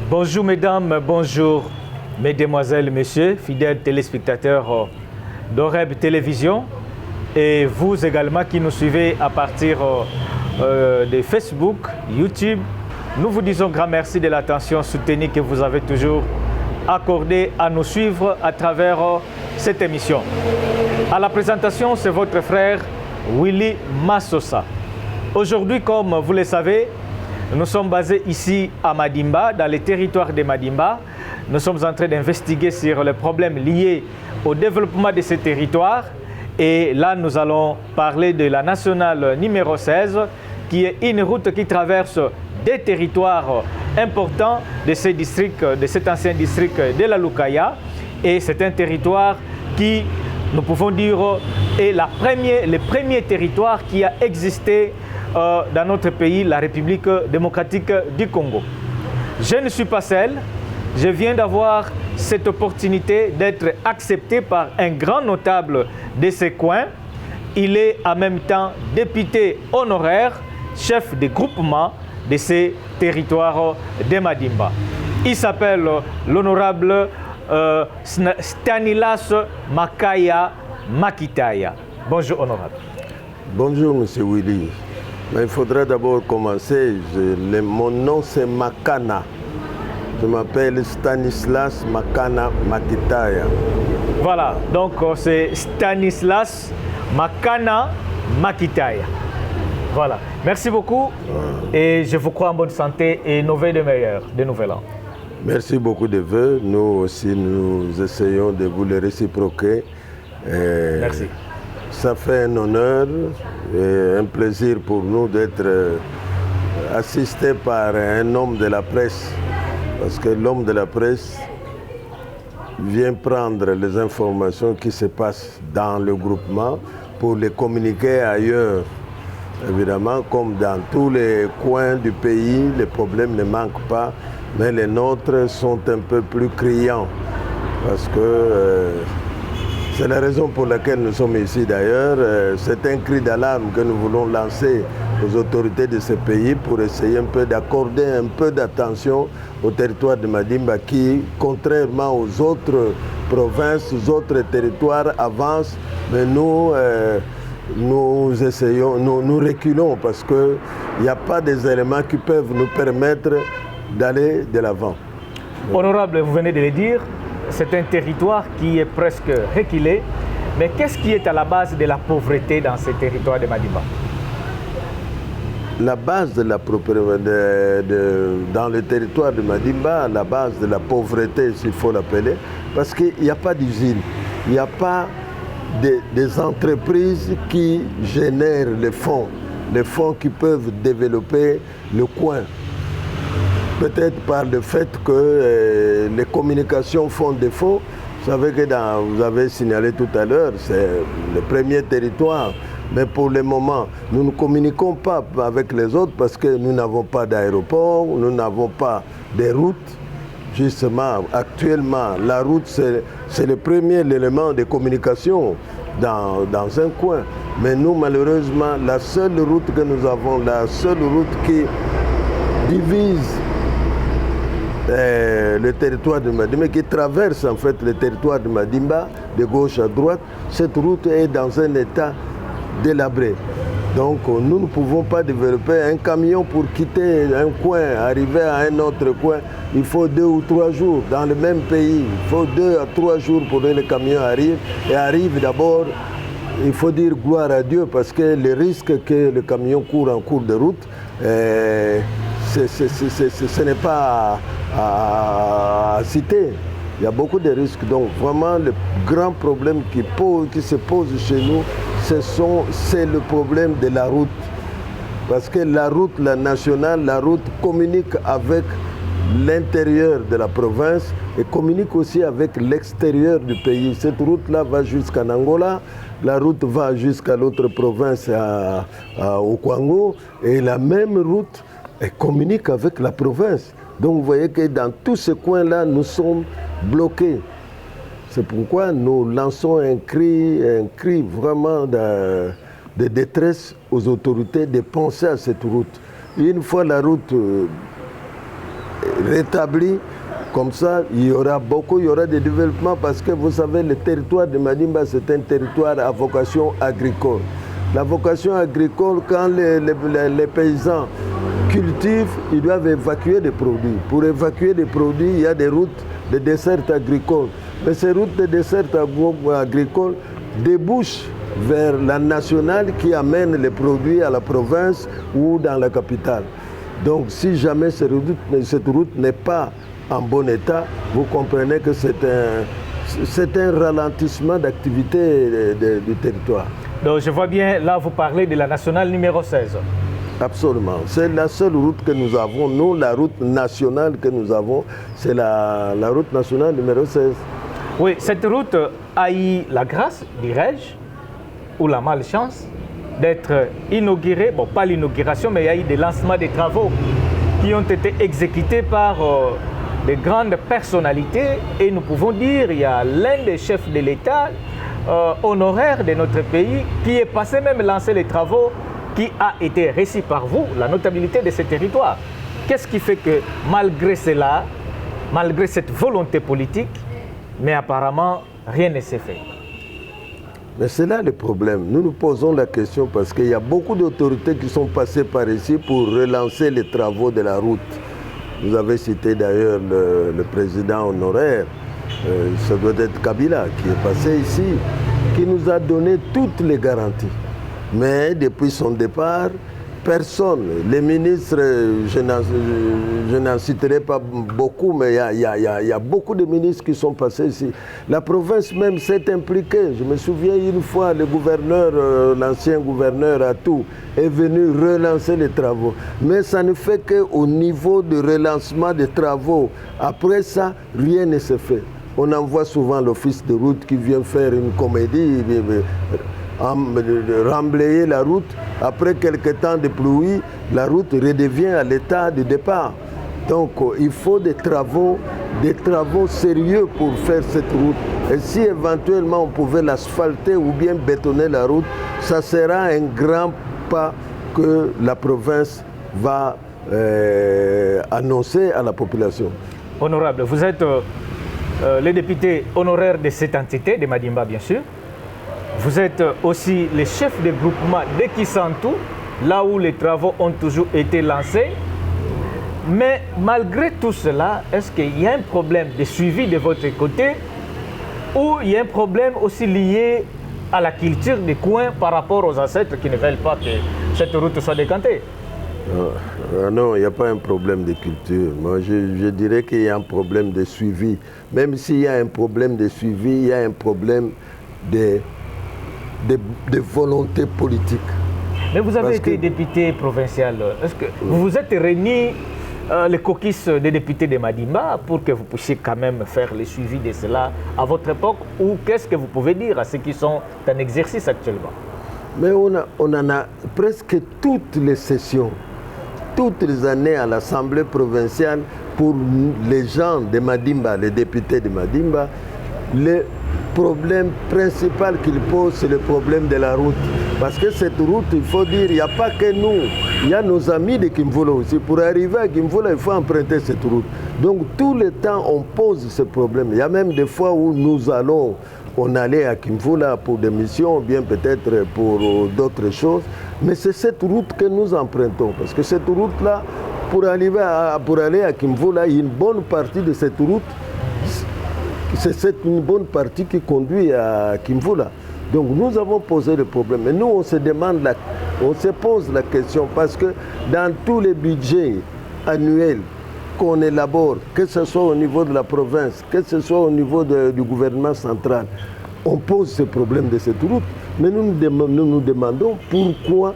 Bonjour mesdames, bonjour mesdemoiselles, messieurs, fidèles téléspectateurs d'Oreb Télévision et vous également qui nous suivez à partir de Facebook, YouTube. Nous vous disons grand merci de l'attention soutenue que vous avez toujours accordée à nous suivre à travers cette émission. À la présentation, c'est votre frère Willy Massosa. Aujourd'hui, comme vous le savez, nous sommes basés ici à Madimba, dans les territoires de Madimba. Nous sommes en train d'investiguer sur les problèmes liés au développement de ces territoires. Et là, nous allons parler de la nationale numéro 16, qui est une route qui traverse des territoires importants de ces districts, de cet ancien district de la Lukaya. Et c'est un territoire qui, nous pouvons dire, est le premier territoire qui a existé dans notre pays, la République démocratique du Congo. Je ne suis pas seul, je viens d'avoir cette opportunité d'être accepté par un grand notable de ce coin. Il est en même temps député honoraire, chef de groupement de ces territoires de Madimba. Il s'appelle l'honorable Stanislas Makaya Makitaya. Bonjour honorable. Bonjour monsieur Willy. Mais il faudrait d'abord commencer. Mon nom c'est Makana. Je m'appelle Stanislas Makana Makitaya. Voilà, donc c'est Stanislas Makana Makitaya. Voilà, merci beaucoup et je vous crois en bonne santé et nos vœux de meilleurs, de nouvel an. Merci beaucoup de vœux. Nous aussi, nous essayons de vous les réciproquer. Merci. Ça fait un honneur et un plaisir pour nous d'être assistés par un homme de la presse. Parce que l'homme de la presse vient prendre les informations qui se passent dans le groupement pour les communiquer ailleurs. Évidemment, comme dans tous les coins du pays, les problèmes ne manquent pas, mais les nôtres sont un peu plus criants. Parce que c'est la raison pour laquelle nous sommes ici d'ailleurs. C'est un cri d'alarme que nous voulons lancer aux autorités de ce pays pour essayer un peu d'accorder un peu d'attention au territoire de Madimba qui, contrairement aux autres provinces, aux autres territoires, avance. Mais nous essayons, nous reculons parce qu'il n'y a pas des éléments qui peuvent nous permettre d'aller de l'avant. Honorable, vous venez de le dire, c'est un territoire qui est presque reculé. Mais qu'est-ce qui est à la base de la pauvreté dans ces territoires de Madimba? La base de la pauvreté dans le territoire de Madimba, la base de la pauvreté, s'il faut l'appeler, parce qu'il n'y a pas d'usine, il n'y a pas des entreprises qui génèrent les fonds qui peuvent développer le coin. Peut-être par le fait que les communications font défaut. Vous savez que vous avez signalé tout à l'heure, c'est le premier territoire. Mais pour le moment, nous ne communiquons pas avec les autres parce que nous n'avons pas d'aéroport, nous n'avons pas de routes. Justement, actuellement, la route, c'est le premier élément de communication dans un coin. Mais nous, malheureusement, la seule route que nous avons, la seule route qui divise le territoire de Madimba, qui traverse en fait le territoire de Madimba de gauche à droite, cette route est dans un état délabré. Donc nous ne pouvons pas développer un camion pour quitter un coin, arriver à un autre coin. Il faut 2 ou 3 jours dans le même pays. Il faut 2 à 3 jours pour que le camion arrive. Et arrive d'abord, il faut dire gloire à Dieu parce que le risque que le camion court en cours de route, ce n'est pas à citer. Il y a beaucoup de risques. Donc vraiment, le grand problème qui se pose chez nous, c'est le problème de la route. Parce que la route, la nationale, la route communique avec l'intérieur de la province et communique aussi avec l'extérieur du pays. Cette route-là va jusqu'en Angola, la route va jusqu'à l'autre province, au Congo, et la même route communique avec la province. Donc vous voyez que dans tous ces coins-là, nous sommes bloqués. C'est pourquoi nous lançons un cri vraiment de détresse aux autorités de penser à cette route. Une fois la route rétablie. Comme ça, il y aura de développement parce que vous savez, le territoire de Madimba, c'est un territoire à vocation agricole. La vocation agricole, quand les paysans cultivent, ils doivent évacuer des produits. Pour évacuer des produits, il y a des routes de desserte agricole. Mais ces routes de desserte agricole débouchent vers la nationale qui amène les produits à la province ou dans la capitale. Donc si jamais cette route n'est pas en bon état, vous comprenez que c'est un ralentissement d'activité du territoire. Donc je vois bien, là vous parlez de la nationale numéro 16. Absolument. C'est la seule route que nous avons. Nous, la route nationale que nous avons, c'est la route nationale numéro 16. Oui, cette route a eu la grâce, dirais-je, ou la malchance d'être inaugurée. Bon, pas l'inauguration, mais il y a eu des lancements des travaux qui ont été exécutés par de grandes personnalités. Et nous pouvons dire qu'il y a l'un des chefs de l'État honoraire de notre pays qui est passé même lancer les travaux qui a été reçu par vous, la notabilité de ce territoire. Qu'est-ce qui fait que malgré cela, malgré cette volonté politique, mais apparemment rien ne s'est fait? Mais c'est là le problème. Nous nous posons la question parce qu'il y a beaucoup d'autorités qui sont passées par ici pour relancer les travaux de la route. Vous avez cité d'ailleurs le président honoraire, ça doit être Kabila, qui est passé ici, qui nous a donné toutes les garanties. Mais depuis son départ, personne, les ministres, je n'en citerai pas beaucoup, mais il y a beaucoup de ministres qui sont passés ici. La province même s'est impliquée. Je me souviens une fois, le gouverneur, l'ancien gouverneur Atou, est venu relancer les travaux. Mais ça ne fait qu'au niveau de relancement des travaux. Après ça, rien ne se fait. On envoie souvent l'office de route qui vient faire une comédie, remblayer la route. Après quelques temps de pluie, la route redevient à l'état de départ. Donc il faut des travaux sérieux pour faire cette route. Et si éventuellement on pouvait l'asphalter ou bien bétonner la route, ça sera un grand pas que la province va annoncer à la population. Honorable, vous êtes le député honoraire de cette entité, de Madimba bien sûr. Vous êtes aussi le chef de groupement de Kisantu, là où les travaux ont toujours été lancés. Mais malgré tout cela, est-ce qu'il y a un problème de suivi de votre côté ou il y a un problème aussi lié à la culture des coins par rapport aux ancêtres qui ne veulent pas que cette route soit décantée? Non, il n'y a pas un problème de culture. Moi, je dirais qu'il y a un problème de suivi. Même s'il y a un problème de suivi, il y a un problème de volonté politique. Mais vous avez été député provincial. Est-ce que vous vous êtes réunis les caucus des députés de Madimba pour que vous puissiez quand même faire le suivi de cela à votre époque? Ou qu'est-ce que vous pouvez dire à ceux qui sont en exercice actuellement? Mais on en a presque toutes les sessions, toutes les années à l'Assemblée provinciale pour les gens de Madimba, les députés de Madimba. Le problème principal qu'ils posent, c'est le problème de la route. Parce que cette route, il faut dire, il n'y a pas que nous, il y a nos amis de Kimvula aussi. Pour arriver à Kimvula, il faut emprunter cette route. Donc tout le temps, on pose ce problème. Il y a même des fois où on allait à Kimvula pour des missions, bien peut-être pour d'autres choses. Mais c'est cette route que nous empruntons. Parce que cette route-là, pour aller à Kimvula, il y a une bonne partie de cette route. C'est une bonne partie qui conduit à Kimvula. Donc nous avons posé le problème. Mais nous, on se pose la question parce que dans tous les budgets annuels qu'on élabore, que ce soit au niveau de la province, que ce soit au niveau du gouvernement central, on pose ce problème de cette route. Mais nous nous demandons pourquoi,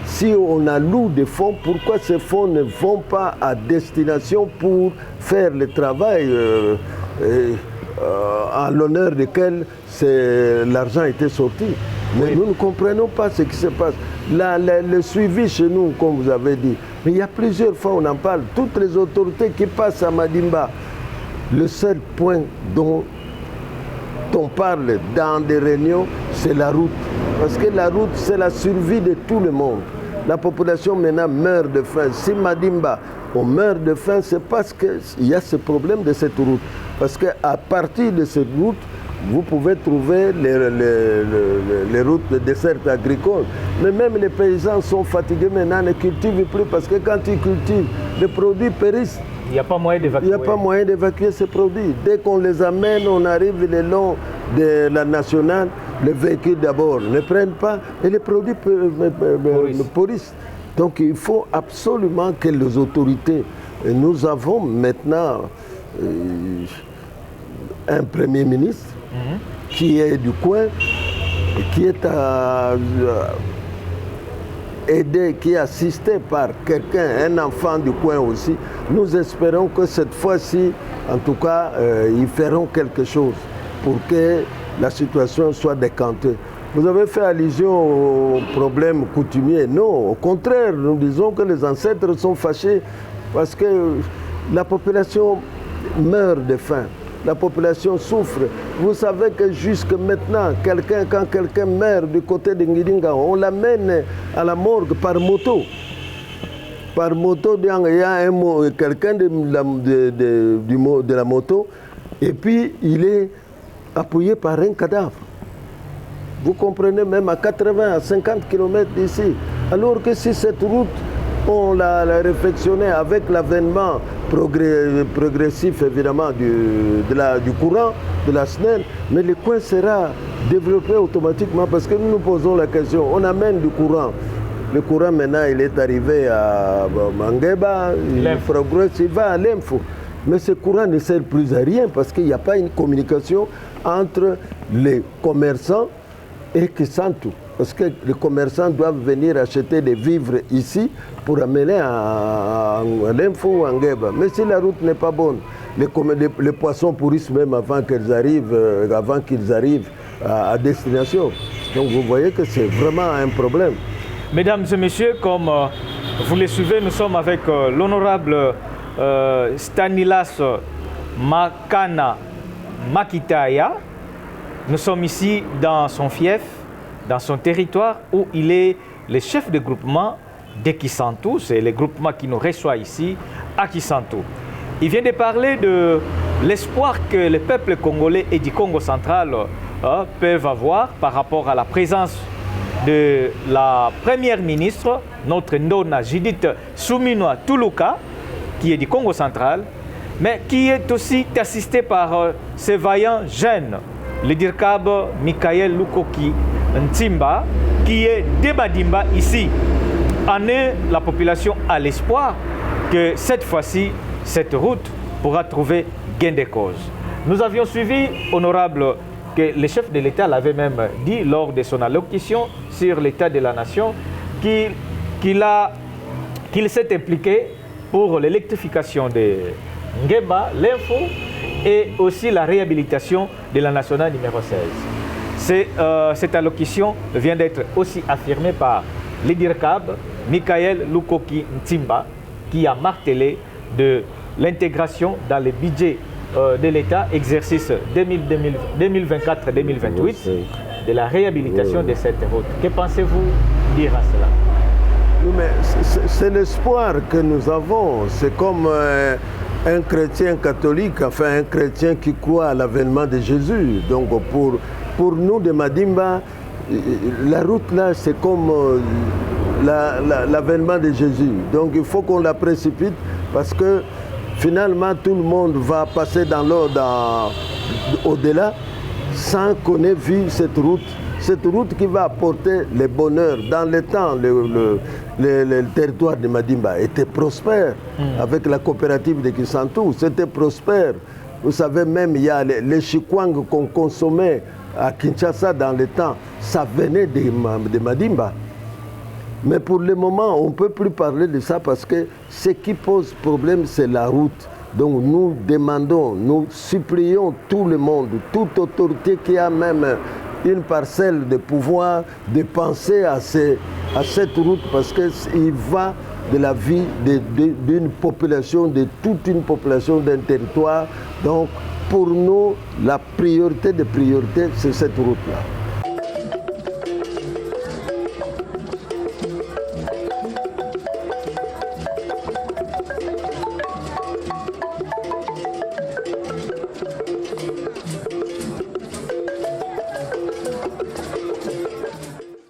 si on alloue des fonds, pourquoi ces fonds ne vont pas à destination pour faire le travail en l'honneur duquel l'argent était sorti. Mais oui, nous ne comprenons pas ce qui se passe. Le suivi chez nous, comme vous avez dit, mais il y a plusieurs fois on en parle, toutes les autorités qui passent à Madimba, le seul point dont on parle dans des réunions, c'est la route. Parce que la route, c'est la survie de tout le monde. La population maintenant meurt de faim. Si Madimba on meurt de faim, c'est parce qu'il y a ce problème de cette route. Parce qu'à partir de cette route, vous pouvez trouver les routes de dessert agricole. Mais même les paysans sont fatigués maintenant, ne cultivent plus parce que quand ils cultivent, les produits périssent. Il n'y a pas moyen d'évacuer. Il n'y a pas moyen d'évacuer ces produits. Dès qu'on les amène, on arrive le long de la nationale, les véhicules d'abord ne prennent pas et les produits pourrissent. Donc il faut absolument que les autorités, et nous avons maintenant un Premier ministre qui est du coin, qui est aidé, qui est assisté par quelqu'un, un enfant du coin aussi. Nous espérons que cette fois-ci, en tout cas, ils feront quelque chose pour que la situation soit décantée. Vous avez fait allusion au problème coutumier. Non, au contraire, nous disons que les ancêtres sont fâchés parce que la population meurt de faim. La population souffre. Vous savez que jusque maintenant, quand quelqu'un meurt du côté de Ngiringa, on l'amène à la morgue par moto. Par moto, il y a quelqu'un de la moto, et puis il est appuyé par un cadavre. Vous comprenez, même à 80, à 50 km d'ici. Alors que si cette route, on l'a réflexionné avec l'avènement progressif évidemment du courant, de la SNEL, mais le coin sera développé automatiquement parce que nous nous posons la question, on amène du courant. Le courant maintenant il est arrivé à Mangeba, il progresse, il va à l'Info. Mais ce courant ne sert plus à rien parce qu'il n'y a pas une communication entre les commerçants et Kisantu. Parce que les commerçants doivent venir acheter des vivres ici pour amener à l'Info ou à Ngeba. Mais si la route n'est pas bonne, les poissons pourrissent même avant qu'ils arrivent à destination. Donc vous voyez que c'est vraiment un problème. Mesdames et messieurs, comme vous les suivez, nous sommes avec l'honorable Stanislas Makana Makitaya. Nous sommes ici dans son fief, dans son territoire, où il est le chef de groupement de Kisantu. C'est le groupement qui nous reçoit ici, à Kisantu. Il vient de parler de l'espoir que le peuple congolais et du Congo central peuvent avoir par rapport à la présence de la première ministre, notre Ndona Judith Suminwa Tuluka, qui est du Congo central, mais qui est aussi assisté par ces vaillants jeunes, le Dirkab Michael Lukoki Ntimba, qui est de Madimba ici. En est la population à l'espoir que cette fois-ci, cette route pourra trouver gain de cause. Nous avions suivi, honorable, que le chef de l'État l'avait même dit lors de son allocution sur l'état de la nation, qu'il s'est impliqué pour l'électrification de Ngeba, l'Info, et aussi la réhabilitation de la nationale numéro 16. Cette allocution vient d'être aussi affirmée par l'Idirkab, Michael Lukoki Ntimba, qui a martelé de l'intégration dans le budget de l'État, exercice 2024-2028, de la réhabilitation de cette route. Que pensez-vous dire à cela? Oui, mais c'est l'espoir que nous avons. C'est comme un chrétien catholique, enfin un chrétien qui croit à l'avènement de Jésus. Donc pour nous de Madimba, la route là, c'est comme l'avènement de Jésus. Donc il faut qu'on la précipite parce que finalement tout le monde va passer dans l'eau au-delà sans qu'on ait vu cette route. Cette route qui va apporter le bonheur. Dans le temps, le territoire de Madimba était prospère avec la coopérative de Kisantu. C'était prospère. Vous savez même, il y a les chikwang qu'on consommait à Kinshasa dans le temps. Ça venait de Madimba. Mais pour le moment, on ne peut plus parler de ça parce que ce qui pose problème, c'est la route. Donc nous demandons, nous supplions tout le monde, toute autorité qui a même une parcelle de pouvoir, de penser à cette route parce qu'il va de la vie d'une population, de toute une population d'un territoire. Donc pour nous, la priorité des priorités, c'est cette route-là.